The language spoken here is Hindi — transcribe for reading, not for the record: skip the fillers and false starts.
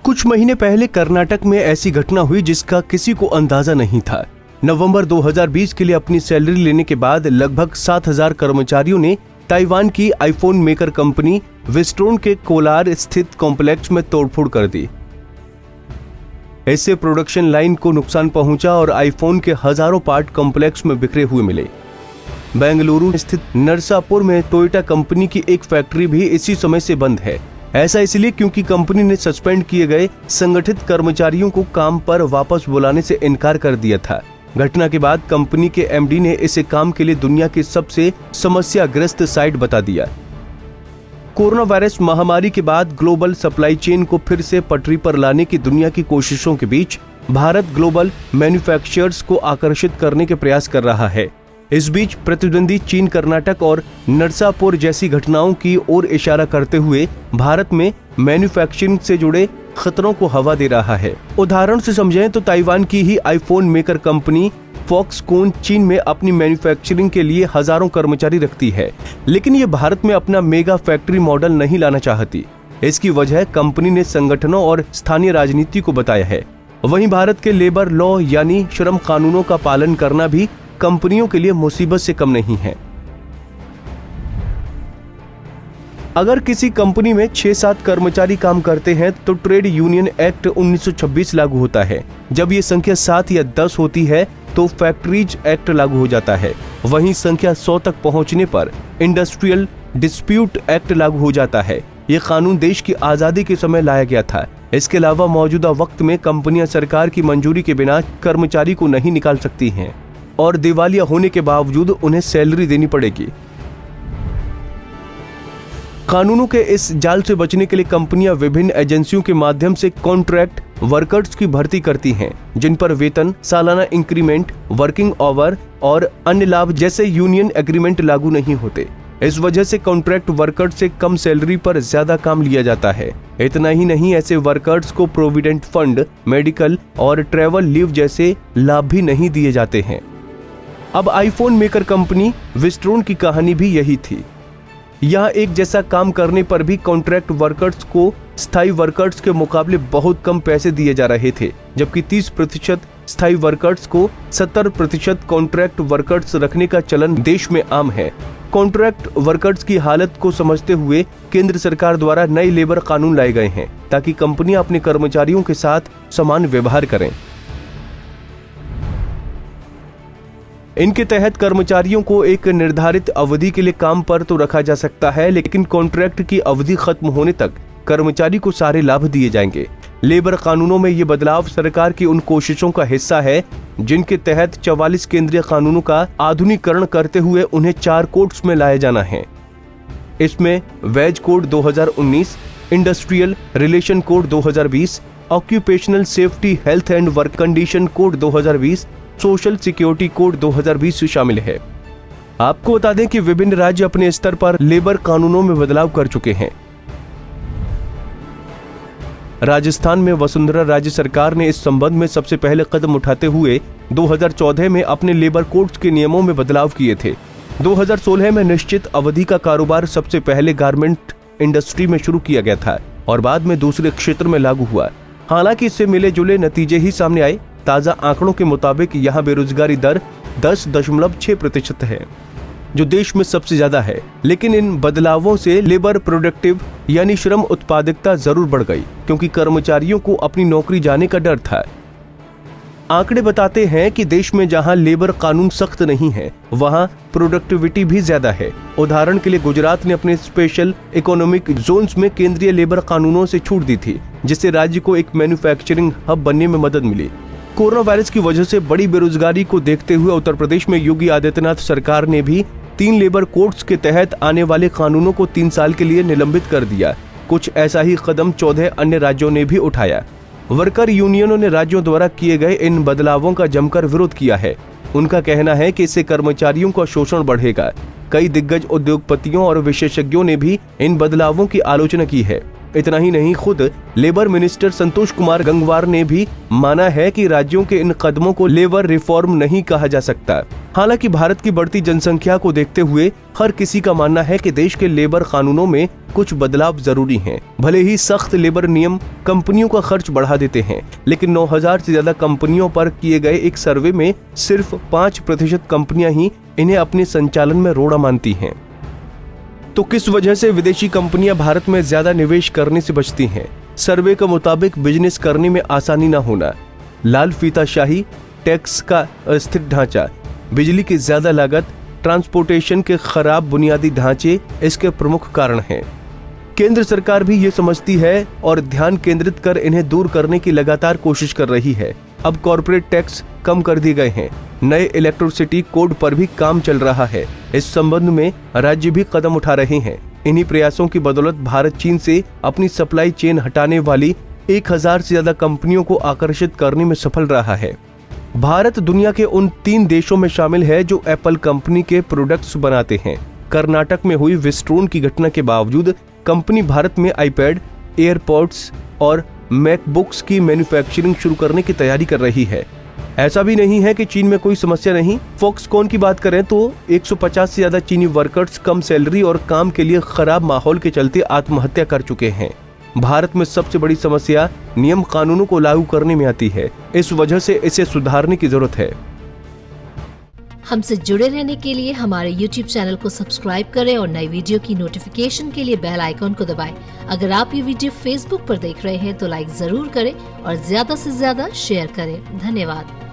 कुछ महीने पहले कर्नाटक में ऐसी घटना हुई जिसका किसी को अंदाजा नहीं था। नवंबर 2020 के लिए अपनी सैलरी लेने के बाद लगभग 7,000 कर्मचारियों ने ताइवान की आईफोन मेकर कंपनी विस्ट्रोन के कोलार स्थित कॉम्प्लेक्स में तोड़फोड़ कर दी। इससे प्रोडक्शन लाइन को नुकसान पहुंचा और आईफोन के हजारों पार्ट कॉम्प्लेक्स में बिखरे हुए मिले। बेंगलुरु स्थित नरसापुर में टोयोटा कंपनी की एक फैक्ट्री भी इसी समय से बंद है। ऐसा इसलिए क्योंकि कंपनी ने सस्पेंड किए गए संगठित कर्मचारियों को काम पर वापस बुलाने से इनकार कर दिया था। घटना के बाद कंपनी के एमडी ने इसे काम के लिए दुनिया की सबसे समस्याग्रस्त साइट बता दिया। कोरोना वायरस महामारी के बाद ग्लोबल सप्लाई चेन को फिर से पटरी पर लाने की दुनिया की कोशिशों के बीच भारत ग्लोबल मैन्युफैक्चरर्स को आकर्षित करने के प्रयास कर रहा है। इस बीच प्रतिद्वंदी चीन कर्नाटक और नरसापुर जैसी घटनाओं की ओर इशारा करते हुए भारत में मैन्युफैक्चरिंग से जुड़े खतरों को हवा दे रहा है। उदाहरण से समझें तो ताइवान की ही आईफोन मेकर कंपनी फॉक्सकॉन चीन में अपनी मैन्युफैक्चरिंग के लिए हजारों कर्मचारी रखती है, लेकिन ये भारत में अपना मेगा फैक्ट्री मॉडल नहीं लाना चाहती। इसकी वजह कंपनी ने संगठनों और स्थानीय राजनीति को बताया है। वहीं भारत के लेबर लॉ यानी श्रम कानूनों का पालन करना भी कंपनियों के लिए मुसीबत से कम नहीं है। अगर किसी कंपनी में 6-7 कर्मचारी काम करते हैं तो ट्रेड यूनियन एक्ट 1926 लागू होता है। जब ये संख्या 7 या 10 होती है तो फैक्ट्रीज एक्ट लागू हो जाता है। वहीं संख्या 100 तक पहुंचने पर इंडस्ट्रियल डिस्प्यूट एक्ट लागू हो जाता है। ये कानून देश की आजादी के समय लाया गया था। इसके अलावा मौजूदा वक्त में कंपनियां सरकार की मंजूरी के बिना कर्मचारी को नहीं निकाल सकती हैं और दिवालिया होने के बावजूद उन्हें सैलरी देनी पड़ेगी। कानूनों के इस जाल से बचने के लिए कंपनियां विभिन्न एजेंसियों के माध्यम से कॉन्ट्रैक्ट वर्कर्स की भर्ती करती हैं, जिन पर वेतन, सालाना इंक्रीमेंट, वर्किंग आवर और अन्य लाभ जैसे यूनियन एग्रीमेंट लागू नहीं होते। इस वजह से कॉन्ट्रैक्ट वर्कर्स से कम सैलरी पर ज्यादा काम लिया जाता है। इतना ही नहीं, ऐसे वर्कर्स को प्रोविडेंट फंड, मेडिकल और ट्रैवल लीव जैसे लाभ भी नहीं दिए जाते हैं। अब आईफोन मेकर कंपनी विस्ट्रोन की कहानी भी यही थी। यहाँ एक जैसा काम करने पर भी कॉन्ट्रैक्ट वर्कर्स को स्थायी वर्कर्स के मुकाबले बहुत कम पैसे दिए जा रहे थे, जबकि 30% स्थायी वर्कर्स को 70% कॉन्ट्रैक्ट वर्कर्स रखने का चलन देश में आम है। कॉन्ट्रैक्ट वर्कर्स की हालत को समझते हुए केंद्र सरकार द्वारा नए लेबर कानून लाए गए हैं ताकि कंपनियां अपने कर्मचारियों के साथ समान व्यवहार करें। इनके तहत कर्मचारियों को एक निर्धारित अवधि के लिए काम पर तो रखा जा सकता है, लेकिन कॉन्ट्रैक्ट की अवधि खत्म होने तक कर्मचारी को सारे लाभ दिए जाएंगे। लेबर कानूनों में ये बदलाव सरकार की उन कोशिशों का हिस्सा है जिनके तहत 44 केंद्रीय कानूनों का आधुनिकीकरण करते हुए उन्हें 4 कोड्स में लाया जाना है। इसमें wage code 2019, industrial relation code 2020, occupational safety health and work condition code 2020, social security code 2020 शामिल है। आपको बता दें कि विभिन्न राज्य अपने स्तर पर लेबर कानूनों में बदलाव कर चुके हैं। राजस्थान में वसुंधरा राज्य सरकार ने इस संबंध में सबसे पहले कदम उठाते हुए 2014 में अपने लेबर कोड्स के नियमों में बदलाव किए थे। 2016 में निश्चित अवधि का कारोबार सबसे पहले गारमेंट इंडस्ट्री में शुरू किया गया था और बाद में दूसरे क्षेत्र में लागू हुआ। हालांकि इससे मिले जुले नतीजे ही सामने आए। ताजा आंकड़ों के मुताबिक यहाँ बेरोजगारी दर 10.6% है, जो देश में सबसे ज्यादा है। लेकिन इन बदलावों से लेबर प्रोडक्टिव यानी श्रम उत्पादकता जरूर बढ़ गई, क्योंकि कर्मचारियों को अपनी नौकरी जाने का डर था। आंकड़े बताते हैं कि देश में जहां लेबर कानून सख्त नहीं है, वहां प्रोडक्टिविटी भी ज्यादा है। उदाहरण के लिए गुजरात ने अपने स्पेशल इकोनॉमिक जोन्स में केंद्रीय लेबर कानूनों से छूट दी थी, जिससे राज्य को एक मैन्युफैक्चरिंग हब बनने में मदद मिली। कोरोना वायरस की वजह से बड़ी बेरोजगारी को देखते हुए उत्तर प्रदेश में योगी आदित्यनाथ सरकार ने भी 3 लेबर कोड्स के तहत आने वाले कानूनों को 3 साल के लिए निलंबित कर दिया। कुछ ऐसा ही कदम 14 अन्य राज्यों ने भी उठाया। वर्कर यूनियनों ने राज्यों द्वारा किए गए इन बदलावों का जमकर विरोध किया है। उनका कहना है कि इससे कर्मचारियों का शोषण बढ़ेगा। कई दिग्गज उद्योगपतियों और विशेषज्ञों ने भी इन बदलावों की आलोचना की है। इतना ही नहीं, खुद लेबर मिनिस्टर संतोष कुमार गंगवार ने भी माना है कि राज्यों के इन कदमों को लेबर रिफॉर्म नहीं कहा जा सकता। हालांकि भारत की बढ़ती जनसंख्या को देखते हुए हर किसी का मानना है कि देश के लेबर कानूनों में कुछ बदलाव जरूरी हैं। भले ही सख्त लेबर नियम कंपनियों का खर्च बढ़ा देते हैं, लेकिन 9000 से ज्यादा कंपनियों पर किए गए एक सर्वे में सिर्फ 5% कंपनियां ही इन्हें अपने संचालन में रोड़ा मानती हैं। तो किस वजह से विदेशी कंपनियां भारत में ज्यादा निवेश करने से बचती हैं? सर्वे के मुताबिक बिजनेस करने में आसानी न होना, लाल फीताशाही, टैक्स का अस्थिर ढांचा, बिजली की ज्यादा लागत, ट्रांसपोर्टेशन के खराब बुनियादी ढांचे इसके प्रमुख कारण हैं। केंद्र सरकार भी ये समझती है और ध्यान केंद्रित कर इन्हें दूर करने की लगातार कोशिश कर रही है। अब कॉर्पोरेट टैक्स कम कर दिए गए हैं, नए इलेक्ट्रिसिटी कोड पर भी काम चल रहा है। इस संबंध में राज्य भी कदम उठा रहे हैं। इन्हीं प्रयासों की बदौलत भारत चीन से अपनी सप्लाई चेन हटाने वाली 1000 से ज्यादा कंपनियों को आकर्षित करने में सफल रहा है। भारत दुनिया के उन 3 देशों में शामिल है जो एप्पल कंपनी के प्रोडक्ट्स बनाते हैं। कर्नाटक में हुई विस्फोट की घटना के बावजूद कंपनी भारत में आईपैड, एयरपॉड्स और मैकबुक्स की मैन्युफैक्चरिंग शुरू करने की तैयारी कर रही है। ऐसा भी नहीं है कि चीन में कोई समस्या नहीं। फॉक्सकॉन की बात करें तो 150 से ज्यादा चीनी वर्कर्स कम सैलरी और काम के लिए खराब माहौल के चलते आत्महत्या कर चुके हैं। भारत में सबसे बड़ी समस्या नियम कानूनों को लागू करने में आती है। इस वजह से इसे सुधारने की जरूरत है। हमसे जुड़े रहने के लिए हमारे YouTube चैनल को सब्सक्राइब करें और नई वीडियो की नोटिफिकेशन के लिए बेल आइकॉन को दबाएं। अगर आप ये वीडियो Facebook पर देख रहे हैं तो लाइक जरूर करें और ज्यादा से ज्यादा शेयर करें। धन्यवाद।